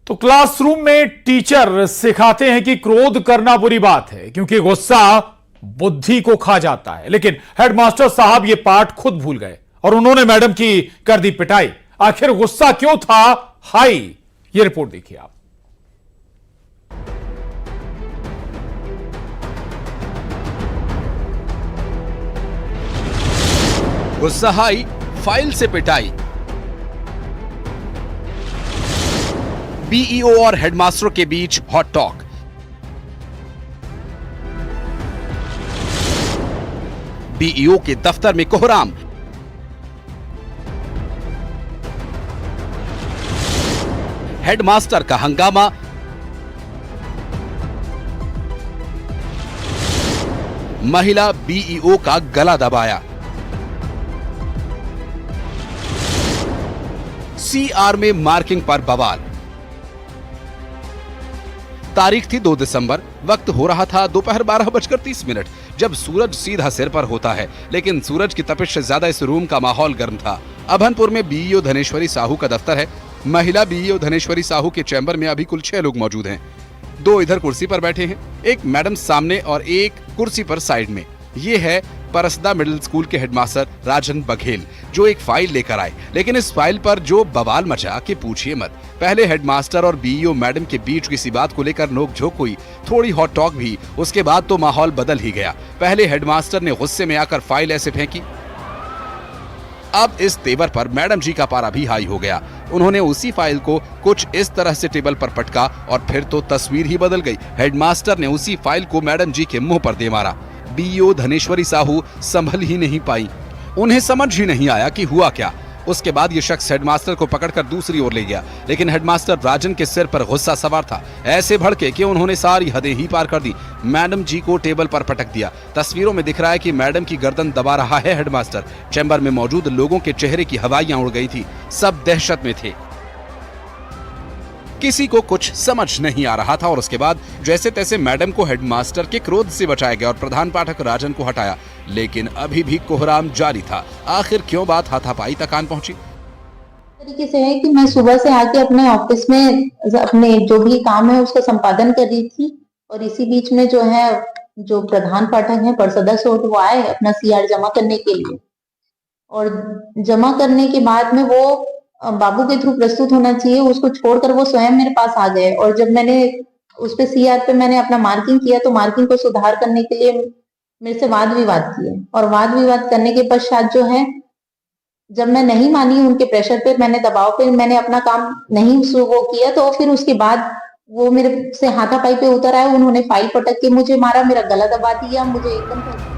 तो क्लासरूम में टीचर सिखाते हैं कि क्रोध करना बुरी बात है क्योंकि गुस्सा बुद्धि को खा जाता है, लेकिन हेडमास्टर साहब ये पाठ खुद भूल गए और उन्होंने मैडम की कर दी पिटाई। आखिर गुस्सा क्यों था हाई, ये रिपोर्ट देखिए आप। गुस्सा हाई, फाइल से पिटाई। बीईओ और हेडमास्टरों के बीच हॉट टॉक। बीईओ के दफ्तर में कोहराम। हेडमास्टर का हंगामा। महिला बीईओ का गला दबाया। सीआर में मार्किंग पर बवाल। तारीख थी 2 दिसंबर। वक्त हो रहा था दोपहर 12:30 जब सूरज सीधा सिर पर होता है, लेकिन सूरज की तपिश से ज्यादा इस रूम का माहौल गर्म था। अभनपुर में बीईओ धनेश्वरी साहू का दफ्तर है। महिला बीईओ धनेश्वरी साहू के चैम्बर में अभी कुल 6 लोग मौजूद हैं। 2 इधर कुर्सी पर बैठे हैं, एक मैडम सामने और एक कुर्सी पर साइड में। ये है परसदा मिडिल स्कूल के हेडमास्टर राजन बघेल, जो एक फाइल लेकर आए, लेकिन इस फाइल पर जो बवाल मचा कि पूछिए मत। पहले हेडमास्टर और बीईओ मैडम के बीच किसी बात को लेकर नोकझोंक हुई, थोड़ी हॉट टॉक भी। उसके बाद तो माहौल बदल ही गया। पहले हेडमास्टर ने गुस्से में आकर फाइल ऐसे फेंकी। अब इस तेवर पर मैडम जी का पारा भी हाई हो गया। उन्होंने उसी फाइल को कुछ इस तरह से टेबल पर पटका और फिर तो तस्वीर ही बदल गई। हेडमास्टर ने उसी फाइल को मैडम जी के मुंह पर दे मारा। बीईओ धनेश्वरी साहू संभल ही नहीं पाई। उन्हें समझ ही नहीं आया कि हुआ क्या। उसके बाद ये शख्स हेडमास्टर को पकड़कर दूसरी ओर ले गया, लेकिन हेडमास्टर राजन के सिर पर गुस्सा सवार था। ऐसे भड़के कि उन्होंने सारी हदें ही पार कर दी। मैडम जी को टेबल पर पटक दिया। तस्वीरों में दिख रहा है कि मैडम की गर्दन दबा रहा है हेडमास्टर। चैम्बर में मौजूद लोगों के चेहरे की हवाइयां उड़ गई थी। सब दहशत में थे। किसी को कुछ समझ नहीं आ रहा था और उसके बाद जैसे तैसे मैडम को हेडमास्टर के क्रोध से बचाया गया और प्रधान पाठक राजन को हटाया, लेकिन अभी भी कोहराम जारी था। आखिर क्यों बात हाथापाई तक आन पहुंची? तरीके से है कि मैं सुबह से आके अपने ऑफिस में अपने जो भी काम है उसका संपादन कर रही थी, और इसी बीच में जो है जो प्रधान पाठक है परसदा सोट वो आए अपना सीआर जमा करने के लिए, और जमा करने के बाद में वो बाबू के थ्रू प्रस्तुत होना चाहिए, उसको छोड़कर वो स्वयं मेरे पास आ गए। और जब मैंने उस पे सीआर पे मैंने अपना मार्किंग किया तो मार्किंग को सुधार करने के लिए मेरे से वाद विवाद किए, और वाद विवाद करने के पश्चात जो है जब मैं नहीं मानी उनके प्रेशर पे, मैंने दबाव पे मैंने अपना काम नहीं वो किया, तो फिर उसके बाद वो मेरे से हाथापाई पे उतर आए। उन्होंने फाइल पटक के मुझे मारा, मेरा गला दबा दिया, मुझे एकदम।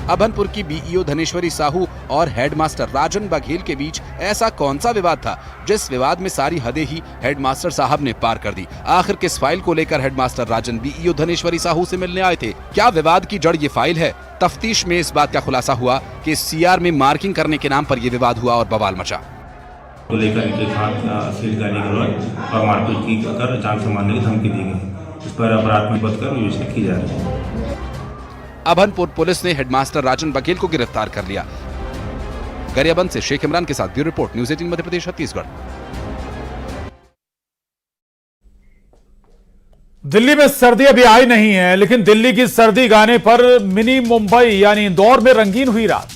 अभनपुर की बीईओ धनेश्वरी साहू और हेडमास्टर राजन बघेल के बीच ऐसा कौन सा विवाद था जिस विवाद में सारी हदें ही हेडमास्टर साहब ने पार कर दी? आखिर किस फाइल को लेकर हेडमास्टर राजन बीईओ धनेश्वरी साहू से मिलने आए थे? क्या विवाद की जड़ ये फाइल है? तफ्तीश में इस बात का खुलासा हुआ कि सीआर में मार्किंग करने के नाम पर यह विवाद हुआ और बवाल मचा। को लेकर इनके साथ सील करने के बाद और मारपीट की कर जान से मारने की धमकी दी गई। इस पर अपराध में बदकर योजना की जा रही है। अभनपुर पुलिस ने हेडमास्टर राजन बघेल को गिरफ्तार कर लिया। गरियाबंद से शेख इमरान के साथ bureau report, news 18 Madhya Pradesh, Chhattisgarh. Delhi में सर्दी अभी आई नहीं है, लेकिन दिल्ली की सर्दी गाने पर मिनी मुंबई यानी इंदौर में रंगीन हुई रात।